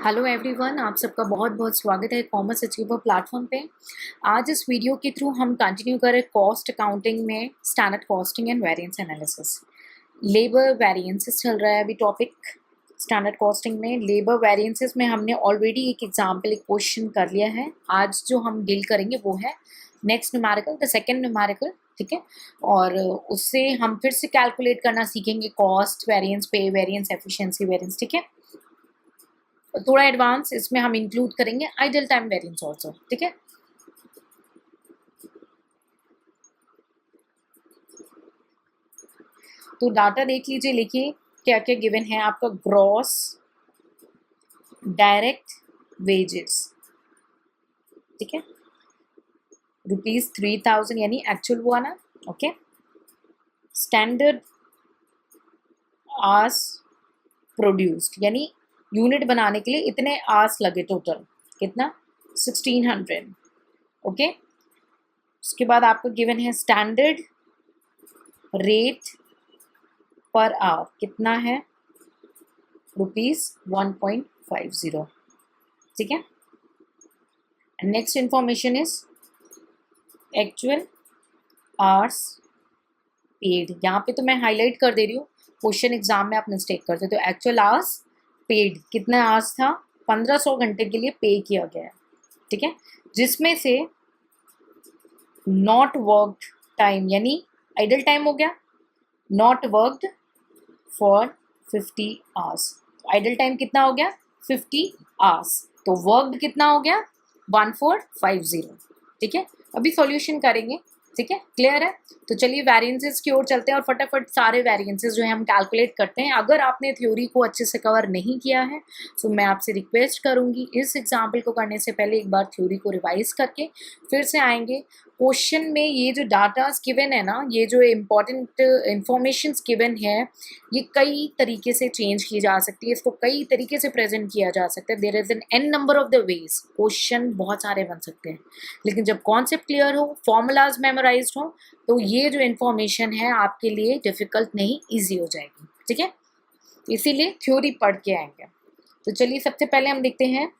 Hello everyone, आप सबका बहुत बहुत स्वागत है कॉमर्स अचीवर प्लेटफॉर्म पे। आज इस वीडियो के थ्रू हम कंटिन्यू करें कॉस्ट अकाउंटिंग में standard costing and variance analysis. Labour variances चल रहा है अभी टॉपिक स्टैंडर्ड कॉस्टिंग में। लेबर वेरिएंसेस में हमने ऑलरेडी एक एग्जाम्पल, एक क्वेश्चन कर लिया है। आज जो हम डील करेंगे वो है next numerical, the second numerical, ठीक है। और उससे हम फिर से कैलकुलेट करना सीखेंगे कॉस्ट वेरिएंस, पे वेरिएंस, एफिशिएंसी वेरिएंस, ठीक है। थोड़ा एडवांस इसमें हम इंक्लूड करेंगे आइडल टाइम वेरिएंस ऑल्सो, ठीक है। तो डाटा देख लीजिए, लिखिए क्या क्या गिवन है आपका। ग्रॉस डायरेक्ट वेजेस, ठीक है, ₹3000 यानी एक्चुअल हुआ ना, ओके। स्टैंडर्ड आवर्स प्रोड्यूस्ड यानी यूनिट बनाने के लिए इतने आवर्स लगे, टोटल कितना 1600, ओके। उसके बाद आपको गिवन है स्टैंडर्ड रेट पर आवर कितना है, ₹1.50, ठीक है। Next information is actual hours paid. यहाँ पे तो मैं हाईलाइट कर दे रही हूँ, क्वेश्चन एग्जाम में आप मिस्टेक करते तो एक्चुअल आवर्स पेड कितना आवर्स था, 1500 घंटे के लिए पे किया गया है, ठीक है। जिसमें से नॉट वर्कड टाइम यानी आइडल टाइम हो गया, not worked for 50 hours. Idle time कितना हो गया 50 आवर्स, तो वर्कड कितना हो गया 1450, ठीक है। अभी सॉल्यूशन करेंगे, ठीक है, क्लियर है। तो चलिए वेरिएंसेस की ओर चलते हैं और फटाफट सारे वेरिएंसेस जो है हम कैलकुलेट करते हैं। अगर आपने थ्योरी को अच्छे से कवर नहीं किया है तो मैं आपसे रिक्वेस्ट करूंगी इस एग्जाम्पल को करने से पहले एक बार थ्योरी को रिवाइज करके फिर से आएंगे क्वेश्चन में। ये जो डाटास गिवन है ना, ये जो इम्पॉर्टेंट इंफॉर्मेशन गिवन है, ये कई तरीके से चेंज की जा सकती है, इसको कई तरीके से प्रेजेंट किया जा सकता है। There is an an number of the ways, question बहुत सारे बन सकते हैं, लेकिन जब कॉन्सेप्ट क्लियर हो, फॉर्मूलाज मेमोराइज्ड हो, तो ये जो इन्फॉर्मेशन है आपके लिए डिफिकल्ट नहीं, ईजी हो जाएगी, ठीक है। इसीलिए थ्योरी पढ़ के आएंगे। तो चलिए सबसे पहले हम देखते हैं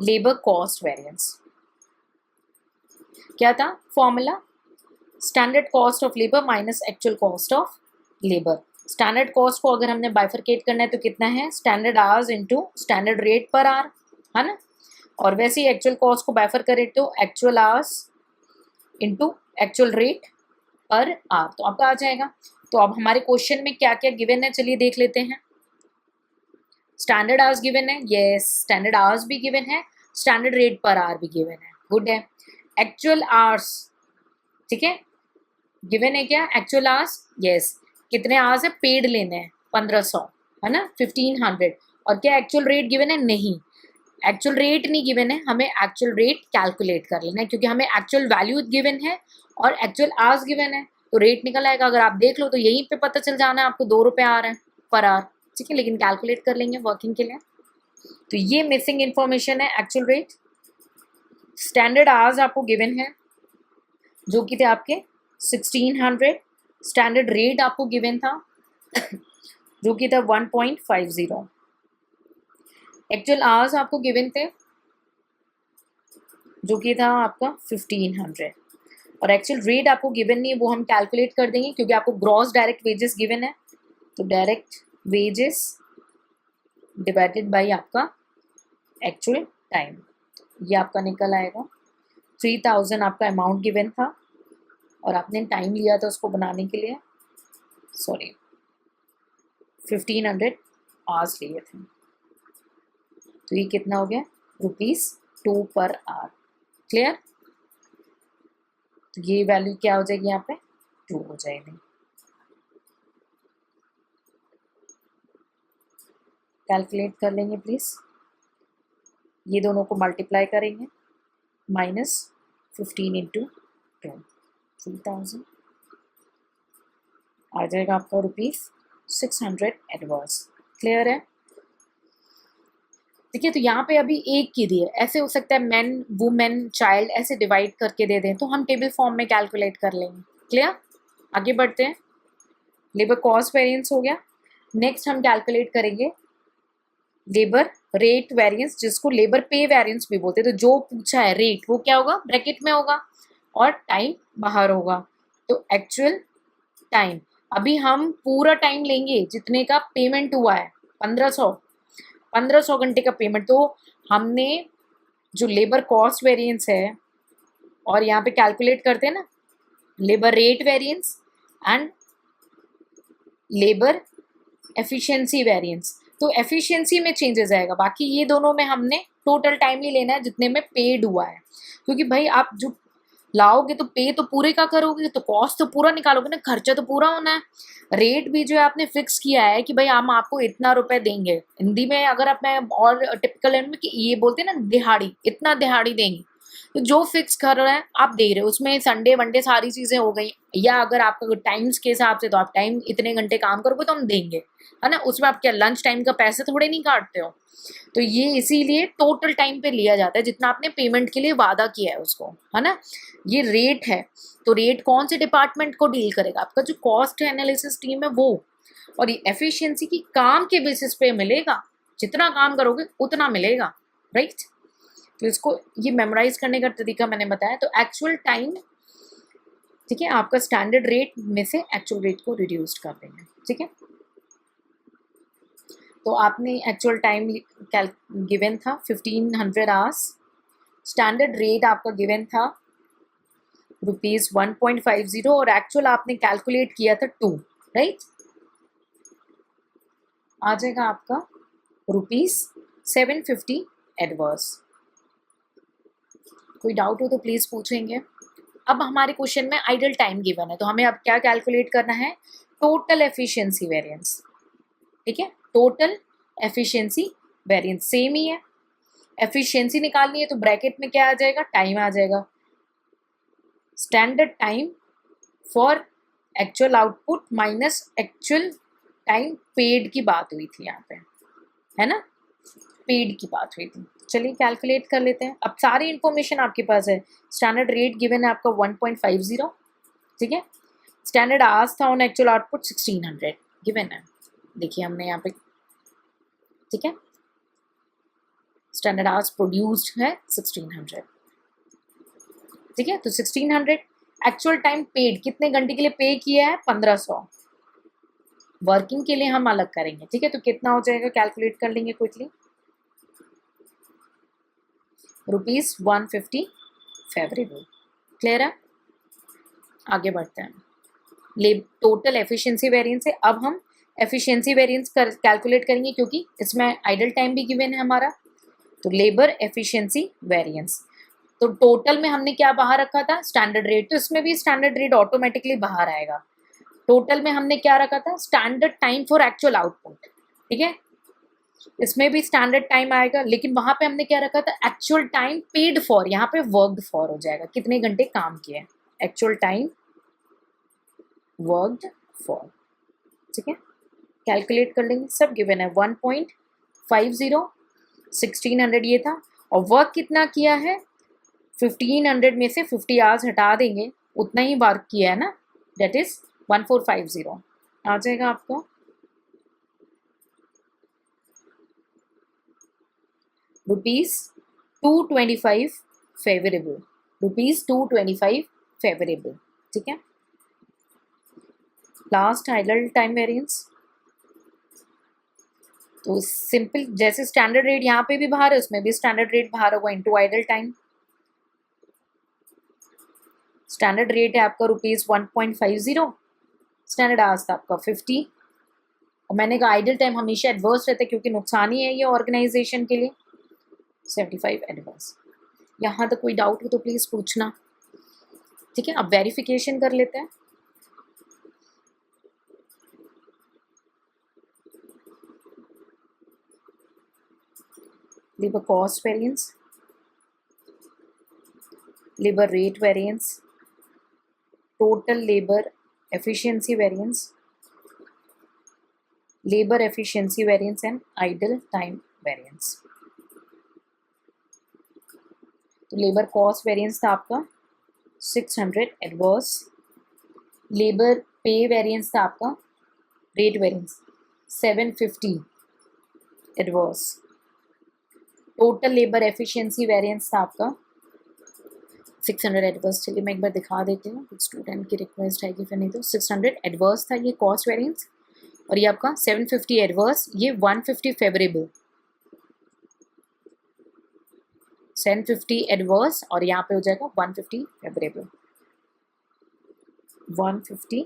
लेबर कॉस्ट वेरिएंस। क्या था formula, standard cost of labour minus actual cost of labour. Standard cost को अगर हमने बाइफरकेट करना है तो कितना है, standard hours into standard rate per hour, है ना। और वैसे ही एक्चुअल कॉस्ट को बाइफरकेट तो actual hours into actual rate per hour, तो आपका आ जाएगा। तो अब हमारे क्वेश्चन में क्या क्या गिवन है चलिए देख लेते हैं। स्टैंडर्ड आवर्स गिवन है, यस स्टैंडर्ड आवर्स भी गिवन है, स्टैंडर्ड रेट पर आवर भी गिवन है, गुड है। एक्चुअल आवर्स, ठीक है, गिवन है क्या एक्चुअल आवर्स, यस। कितने आवर्स है पेड लेने हैं 1500, है ना, 1500। और क्या एक्चुअल रेट गिवन है, नहीं एक्चुअल रेट नहीं गिवन है, हमें एक्चुअल रेट कैलकुलेट कर लेना है क्योंकि हमें एक्चुअल वैल्यू गिवन है और एक्चुअल आवर्स गिवन है, तो रेट निकल आएगा। अगर आप देख लो तो यहीं पे पता चल जाना है आपको ₹2 आ रहा है पर आवर, ठीक है, लेकिन कैलकुलेट कर लेंगे वर्किंग के लिए। तो ये मिसिंग इंफॉर्मेशन है एक्चुअल रेट। स्टैंडर्ड आवर्स आपको गिवन है जो कि थे आपके 1600, स्टैंडर्ड रेट आपको गिवन था जो कि था 1.50, एक्चुअल आवर्स आपको गिवन थे जो कि था आपका 1500, और एक्चुअल रेट आपको गिवन नहीं है, वो हम कैलकुलेट कर देंगे क्योंकि आपको ग्रॉस डायरेक्ट वेजेस गिवन है। तो डायरेक्ट वेजेस डिवाइडेड बाय आपका एक्चुअल टाइम, ये आपका निकल आएगा 3000 आपका अमाउंट गिवन था और आपने टाइम लिया था उसको बनाने के लिए, सॉरी 1500 आवर्स लिए थे, तो ये कितना हो गया ₹2 पर आवर, क्लियर। तो ये वैल्यू क्या हो जाएगी यहाँ पे 2 हो जाएगी। कैलकुलेट कर लेंगे प्लीज, ये दोनों को मल्टीप्लाई करेंगे, -15 इंटू 2 3000 आ जाएगा आपका ₹600 एडवर्स, क्लियर है, ठीक है। तो यहाँ पे अभी एक की दी है, ऐसे हो सकता है मैन वुमेन चाइल्ड ऐसे डिवाइड करके दे दें तो हम टेबल फॉर्म में कैलकुलेट कर लेंगे, क्लियर। आगे बढ़ते हैं, लेबर कॉस्ट वेरिएंस हो गया। नेक्स्ट हम कैलकुलेट करेंगे लेबर रेट वेरिएंस, जिसको लेबर पे वेरिएंस भी बोलते हैं, तो जो पूछा है रेट वो क्या होगा, ब्रैकेट में होगा और टाइम बाहर होगा। तो एक्चुअल टाइम, अभी हम पूरा टाइम लेंगे जितने का पेमेंट हुआ है, 1500 घंटे का पेमेंट। तो हमने जो लेबर कॉस्ट वेरिएंस है, और यहाँ पे कैलकुलेट करते हैं ना labour rate variance and labour efficiency variance, तो एफिशिएंसी में चेंजेस आएगा। बाकी ये दोनों में हमने टोटल टाइम नहीं लेना है जितने में पेड हुआ है, क्योंकि भाई आप जो लाओगे तो पे तो पूरे का करोगे, तो कॉस्ट तो पूरा निकालोगे ना, खर्चा तो पूरा होना है। रेट भी जो है आपने फिक्स किया है कि भाई हम आपको इतना रुपए देंगे, हिंदी में अगर आप मैं और टिपिकल में कि ये बोलते हैं ना दिहाड़ी, इतना दिहाड़ी देंगे, तो जो फिक्स कर रहे हैं आप दे रहे हो, उसमें संडे वनडे सारी चीजें हो गई, या अगर आपका टाइम्स के हिसाब से तो आप टाइम इतने घंटे काम करोगे तो हम देंगे, है ना, उसमें आप क्या लंच टाइम का पैसे थोड़े नहीं काटते हो। तो ये इसीलिए टोटल टाइम पे लिया जाता है जितना आपने पेमेंट के लिए वादा किया है उसको, है ना। ये रेट है, तो रेट कौन से डिपार्टमेंट को डील करेगा, आपका जो कॉस्ट एनालिसिस टीम है वो। और ये एफिशिएंसी की काम के बेसिस पे मिलेगा, जितना काम करोगे उतना मिलेगा, राइट। तो इसको ये मेमोराइज करने का तरीका मैंने बताया। तो एक्चुअल टाइम, ठीक है, आपका स्टैंडर्ड रेट में से एक्चुअल रेट को रिड्यूस कर देंगे, ठीक है। तो आपने एक्चुअल टाइम गिवन था 1500 आवर्स, स्टैंडर्ड रेट आपका गिवन था ₹1.50, और एक्चुअल आपने कैलकुलेट किया था 2, राइट। आ जाएगा आपका ₹750 एडवर्स। कोई डाउट हो तो प्लीज पूछेंगे। अब हमारे क्वेश्चन में आइडल टाइम गिवन है, तो हमें अब क्या कैलकुलेट करना है, टोटल एफिशिएंसी वेरिएंस, ठीक है। टोटल एफिशिएंसी वेरिएंस सेम ही है, एफिशिएंसी निकालनी है तो ब्रैकेट में क्या आ जाएगा, टाइम आ जाएगा, standard time for actual output minus actual time paid की बात हुई थी यहाँ पे, है ना, पेड की बात हुई थी। चलिए कैलकुलेट कर लेते हैं। अब सारी इंफॉर्मेशन आपके पास है, स्टैंडर्ड रेट गिवन है आपका 1.50, ठीक है। स्टैंडर्ड आवर्स था ऑन एक्चुअल आउटपुट 1600 गिवन है, देखिए हमने यहाँ पे, ठीक है, स्टैंडर्ड आवर्स प्रोड्यूस्ड है 1600, ठीक है। तो 1600 एक्चुअल टाइम पेड, कितने घंटे के लिए पे किया है, 1500, वर्किंग के लिए हम अलग करेंगे, ठीक है। तो कितना हो जाएगा, कैलकुलेट कर लेंगे क्विकली, ₹150 फेवरेबल, क्लियर है। आगे बढ़ते हैं, टोटल एफिशिएंसी वेरिएंस है। अब हम एफिशिएंसी वेरिएंस कैलकुलेट करेंगे, क्योंकि इसमें आइडल टाइम भी गिवन है हमारा। तो लेबर एफिशिएंसी वेरिएंस, तो टोटल में हमने क्या बाहर रखा था, स्टैंडर्ड रेट, तो इसमें भी स्टैंडर्ड रेट ऑटोमेटिकली बाहर आएगा। टोटल में हमने क्या रखा था, standard time for actual output, ठीक है, इसमें भी स्टैंडर्ड टाइम आएगा, लेकिन वहां पे हमने क्या रखा था, एक्चुअल टाइम पेड फॉर, यहाँ पे वर्कड फॉर हो जाएगा, कितने घंटे काम किए, एक्चुअल टाइम वर्कड फॉर, ठीक है। कैलकुलेट कर लेंगे, सब गिवन है 1.50, 1600 ये था, और वर्क कितना किया है, 1500 में से 50 आवर्स हटा देंगे, उतना ही वर्क किया है ना, दैट इज 1450 आ जाएगा आपको ₹225 फेवरेबल, ₹225 फेवरेबल, ठीक है। लास्ट आइडल टाइम वेरिएंस, तो सिंपल जैसे स्टैंडर्ड रेट यहाँ पे भी बाहर है, उसमें भी स्टैंडर्ड रेट बाहर होगा into idle time. Standard rate है आपका ₹1.50, स्टैंडर्ड आवर्स था आपका 50, और मैंने कहा आइडल टाइम हमेशा एडवर्स रहता है क्योंकि नुकसान ही है ये ऑर्गेनाइजेशन के लिए, 75 एडवर्स। यहाँ तक कोई डाउट हो तो प्लीज पूछना, ठीक है। अब वेरिफिकेशन कर लेते हैं। Labour cost variance, labour rate variance, total labour efficiency variance, labour efficiency variance and idle time variance. तो लेबर कॉस्ट वेरिएंस था आपका 600 एडवर्स, लेबर पे वेरिएंस था आपका, rate variance 750 adverse, total labour efficiency variance था आपका 600 एडवर्स। चलिए मैं एक बार दिखा देती हूँ, स्टूडेंट की रिक्वेस्ट है कि फिर नहीं तो 600 एडवर्स था ये कॉस्ट वेरिएंस, और ये आपका 750 एडवर्स, ये 150 फेवरेबल, 750 एडवर्स और यहाँ पे हो जाएगा 150 फेवरेबल, 150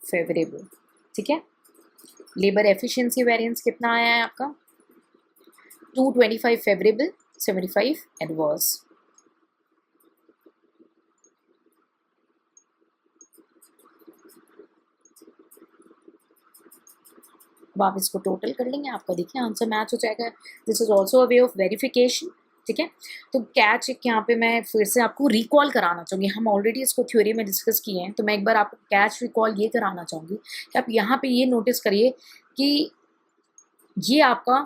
फेवरेबल। ठीक है, लेबर एफिशिएंसी वेरिएंस कितना आया है आपका 225 फेवरेबल, 75 एडवर्स। अब आप इसको टोटल कर लेंगे, आपका देखिए आंसर मैच हो जाएगा। This is also a way of verification. ठीक है, तो कैच एक यहाँ पे मैं फिर से आपको रिकॉल कराना चाहूँगी, हम ऑलरेडी इसको थ्योरी में डिस्कस किए हैं, तो मैं एक बार आपको कैच रिकॉल ये कराना चाहूँगी कि आप यहाँ पे ये नोटिस करिए कि ये आपका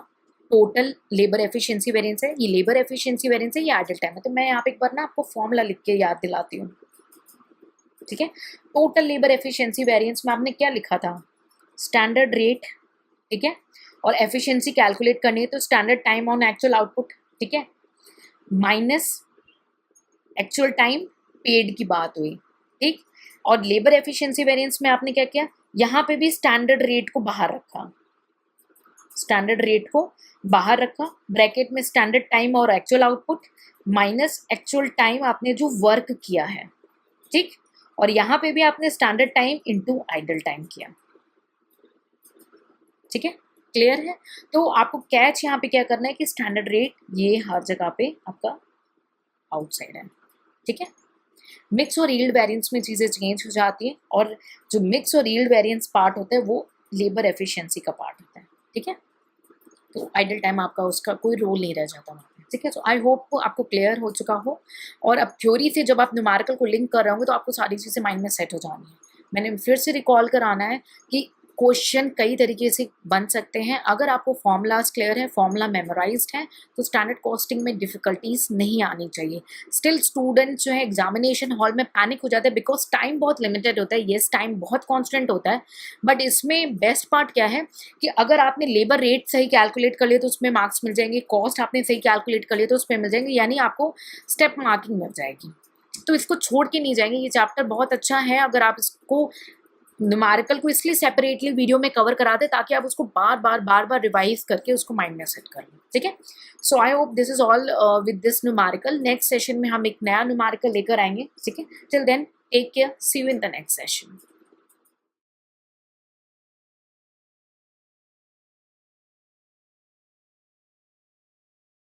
टोटल लेबर एफिशिएंसी वेरिएंस है, ये लेबर एफिशिएंसी वेरिएंस है, ये आइडल टाइम है। तो मैं यहाँ पे एक बार ना आपको फॉर्मूला लिख के याद दिलाती हूँ। ठीक है, टोटल लेबर एफिशिएंसी वेरिएंस में आपने क्या लिखा था, स्टैंडर्ड रेट, ठीक है, और एफिशिएंसी कैलकुलेट करनी है तो standard time on actual output, ठीक है, माइनस एक्चुअल टाइम पेड की बात हुई। ठीक, और लेबर एफिशिएंसी वेरिएंस में आपने क्या किया, यहाँ पे भी स्टैंडर्ड रेट को बाहर रखा, स्टैंडर्ड रेट को बाहर रखा, ब्रैकेट में स्टैंडर्ड टाइम और actual output minus actual time आपने जो वर्क किया है। ठीक, और यहाँ पे भी आपने standard time into idle time किया। ठीक है, क्लियर है। तो आपको कैच यहाँ पे क्या करना है कि स्टैंडर्ड रेट ये हर जगह पे आपका आउटसाइड है। ठीक है, मिक्स और यील्ड वेरिएंस में चीज़ें चेंज हो जाती है, और जो मिक्स और यील्ड वेरिएंस पार्ट होता है वो लेबर एफिशिएंसी का पार्ट होता है। ठीक है, तो आइडल टाइम आपका उसका कोई रोल नहीं रह जाता वहाँ पे। ठीक है, सो आई होप आपको क्लियर हो चुका हो, और अब थ्योरी से जब आप न्यूमेरिकल को लिंक कर रहे होंगे तो आपको सारी चीज़ें माइंड में सेट हो जानी है। मैंने फिर से रिकॉल कराना है कि क्वेश्चन कई तरीके से बन सकते हैं। अगर आपको फॉर्मूलाज क्लियर है, फॉर्मूला मेमोराइज्ड है, तो स्टैंडर्ड कॉस्टिंग में डिफिकल्टीज नहीं आनी चाहिए। स्टिल स्टूडेंट्स जो है एग्जामिनेशन हॉल में पैनिक हो जाते हैं, बिकॉज टाइम बहुत लिमिटेड होता है। येस, टाइम बहुत कॉन्स्टेंट होता है, बट इसमें बेस्ट पार्ट क्या है कि अगर आपने लेबर रेट सही कैलकुलेट कर लिया तो उसमें मार्क्स मिल जाएंगे, कॉस्ट आपने सही कैलकुलेट कर लिया तो उसमें मिल जाएंगे, यानी आपको स्टेप मार्किंग मिल जाएगी। तो इसको छोड़ के नहीं जाएंगे। ये चैप्टर बहुत अच्छा है, अगर आप इसको न्यूमेरिकल को इसलिए सेपरेटली वीडियो में कवर करा दे ताकि आप उसको बार बार रिवाइज करके उसको माइंड में सेट कर लें। ठीक है, so I hope this is all with this numerical. Next session में हम एक नया न्यूमेरिकल लेकर आएंगे। ठीक है, till then take care, see you in the next session.